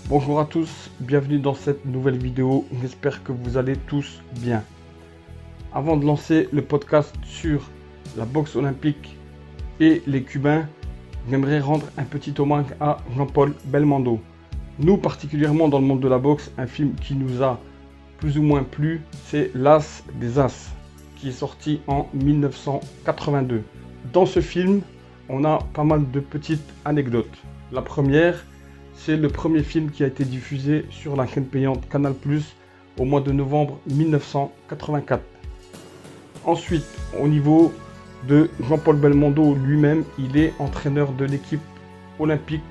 Bonjour à tous, bienvenue dans cette nouvelle vidéo, j'espère que vous allez tous bien. Avant de lancer le podcast sur la boxe olympique et les Cubains, j'aimerais rendre un petit hommage à Jean-Paul Belmondo. Nous, particulièrement dans le monde de la boxe, un film qui nous a plus ou moins plu, c'est L'As des As, qui est sorti en 1982. Dans ce film, on a pas mal de petites anecdotes. La première, c'est le premier film qui a été diffusé sur la chaîne payante Canal+ au mois de novembre 1984. Ensuite, au niveau de Jean-Paul Belmondo lui-même, il est entraîneur de l'équipe olympique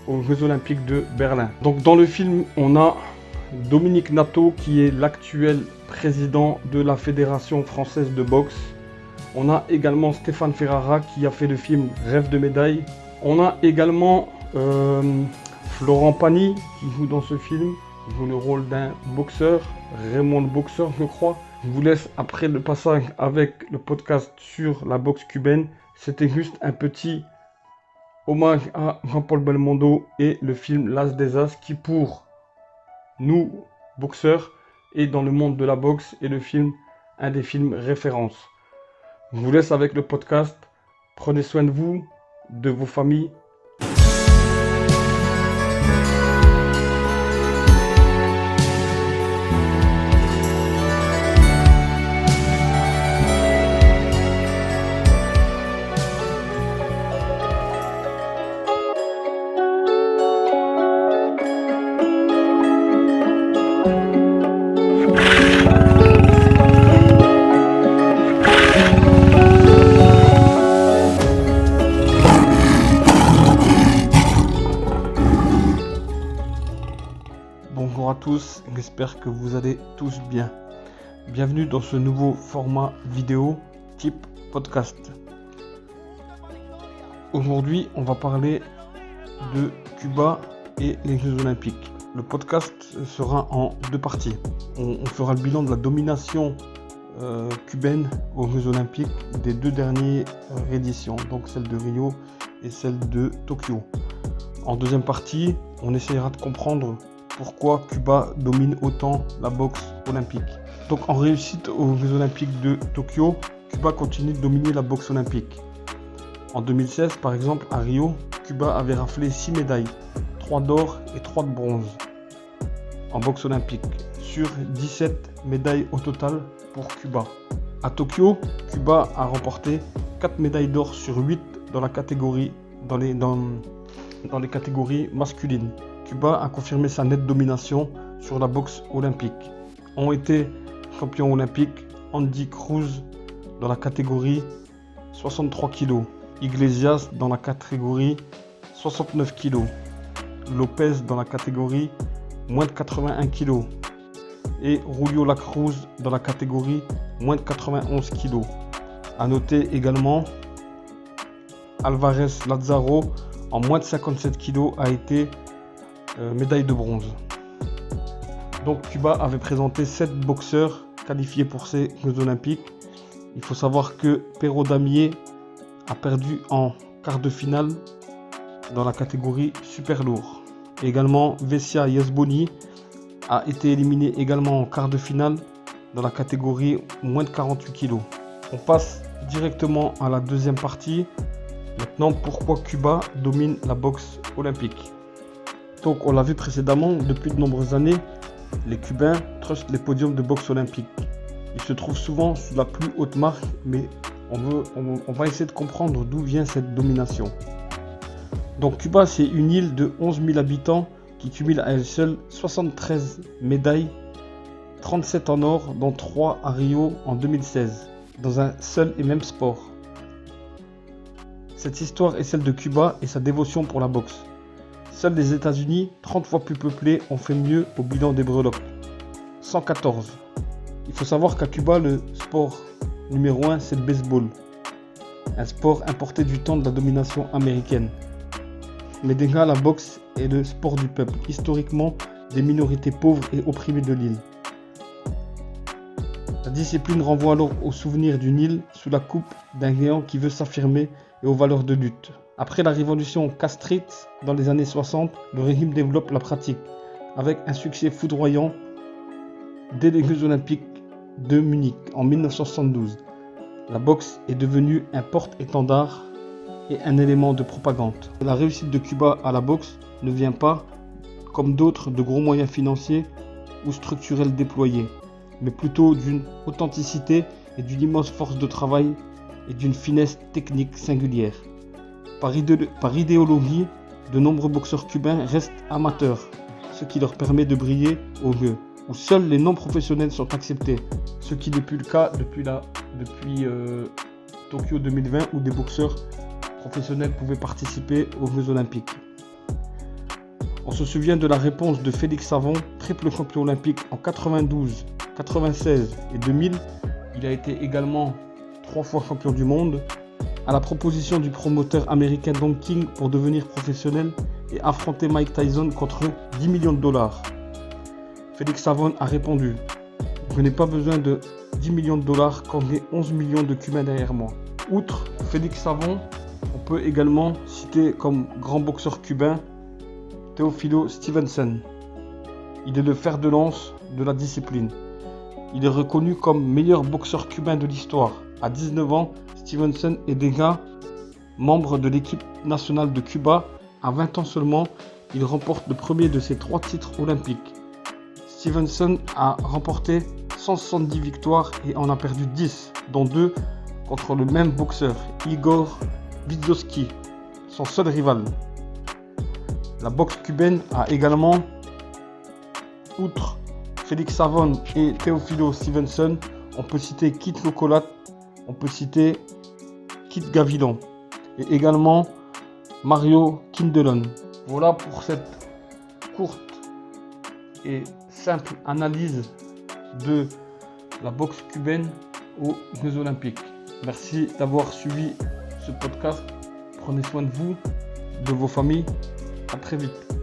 aux Jeux Olympiques de Berlin. Donc dans le film, on a Dominique Nato qui est l'actuel président de la Fédération française de boxe. On a également Stéphane Ferrara qui a fait le film Rêve de médaille. On a également Florent Pagny qui joue dans ce film, il joue le rôle d'un boxeur, Raymond le boxeur je crois. Je vous laisse après le passage avec le podcast sur la boxe cubaine. C'était juste un petit hommage à Jean-Paul Belmondo et le film L'As des As qui pour nous boxeurs et dans le monde de la boxe est le film, un des films références. Je vous laisse avec le podcast, prenez soin de vous, de vos familles. Bonjour à tous, j'espère que vous allez tous bien. Bienvenue dans ce nouveau format vidéo type podcast. Aujourd'hui, on va parler de Cuba et les Jeux Olympiques. Le podcast sera en deux parties. On fera le bilan de la domination cubaine aux Jeux Olympiques des deux dernières éditions, donc celle de Rio et celle de Tokyo. En deuxième partie, on essaiera de comprendre pourquoi Cuba domine autant la boxe olympique. Donc en réussite aux Jeux Olympiques de Tokyo, Cuba continue de dominer la boxe olympique. En 2016 par exemple à Rio, Cuba avait raflé 6 médailles, 3 d'or et 3 de bronze en boxe olympique, sur 17 médailles au total pour Cuba. À Tokyo, Cuba a remporté 4 médailles d'or sur 8 dans les catégories masculines. Cuba a confirmé sa nette domination sur la boxe olympique. Ont été champions olympiques Andy Cruz dans la catégorie 63 kg, Iglesias dans la catégorie 69 kg, Lopez dans la catégorie moins de 81 kg et Julio Lacruz dans la catégorie moins de 91 kg. A noter également Alvarez Lazaro en moins de 57 kg a été médaille de bronze. Donc Cuba avait présenté 7 boxeurs qualifiés pour ces Jeux Olympiques. Il faut savoir que Pero Damier a perdu en quart de finale dans la catégorie super lourd. Également Vessia Yesboni a été éliminé également en quart de finale dans la catégorie moins de 48 kg. On passe directement à la deuxième partie. Maintenant, pourquoi Cuba domine la boxe olympique? Donc on l'a vu précédemment, depuis de nombreuses années, les Cubains trustent les podiums de boxe olympique. Ils se trouvent souvent sous la plus haute marque, mais on va essayer de comprendre d'où vient cette domination. Donc Cuba, c'est une île de 11 000 habitants qui cumule à elle seule 73 médailles, 37 en or, dont 3 à Rio en 2016, dans un seul et même sport. Cette histoire est celle de Cuba et sa dévotion pour la boxe. Seuls les États-Unis, 30 fois plus peuplés, ont fait mieux au bilan des breloques. 114. Il faut savoir qu'à Cuba, le sport numéro 1, c'est le baseball. Un sport importé du temps de la domination américaine. Mais déjà, la boxe est le sport du peuple, historiquement des minorités pauvres et opprimées de l'île. La discipline renvoie alors au souvenir d'une île sous la coupe d'un géant qui veut s'affirmer et aux valeurs de lutte. Après la révolution castrite, dans les années 60, le régime développe la pratique avec un succès foudroyant dès les Jeux Olympiques de Munich en 1972. La boxe est devenue un porte-étendard et un élément de propagande. La réussite de Cuba à la boxe ne vient pas, comme d'autres, de gros moyens financiers ou structurels déployés, mais plutôt d'une authenticité et d'une immense force de travail et d'une finesse technique singulière. Par idéologie, de nombreux boxeurs cubains restent amateurs, ce qui leur permet de briller au mieux, où seuls les non-professionnels sont acceptés, ce qui n'est plus le cas depuis Tokyo 2020 où des boxeurs professionnels pouvaient participer aux Jeux Olympiques. On se souvient de la réponse de Félix Savon, triple champion olympique en 92, 96 et 2000. Il a été également 3 fois champion du monde, à la proposition du promoteur américain Don King pour devenir professionnel et affronter Mike Tyson contre 10 millions de dollars. Félix Savon a répondu: je n'ai pas besoin de 10 millions de dollars quand j'ai 11 millions de Cubains derrière moi. Outre Félix Savon, on peut également citer comme grand boxeur cubain Teófilo Stevenson. Il est le fer de lance de la discipline. Il est reconnu comme meilleur boxeur cubain de l'histoire. À 19 ans, Stevenson est déjà membre de l'équipe nationale de Cuba. À 20 ans seulement, il remporte le premier de ses 3 titres olympiques. Stevenson a remporté 170 victoires et en a perdu 10, dont 2 contre le même boxeur, Igor Vidzovsky, son seul rival. La boxe cubaine a également, outre Félix Savon et Teófilo Stevenson, on peut citer Kit Locolat, on peut citer Kit Gavilan et également Mario Quindelón. Voilà pour cette courte et simple analyse de la boxe cubaine aux Jeux Olympiques. Merci d'avoir suivi ce podcast. Prenez soin de vous, de vos familles. À très vite.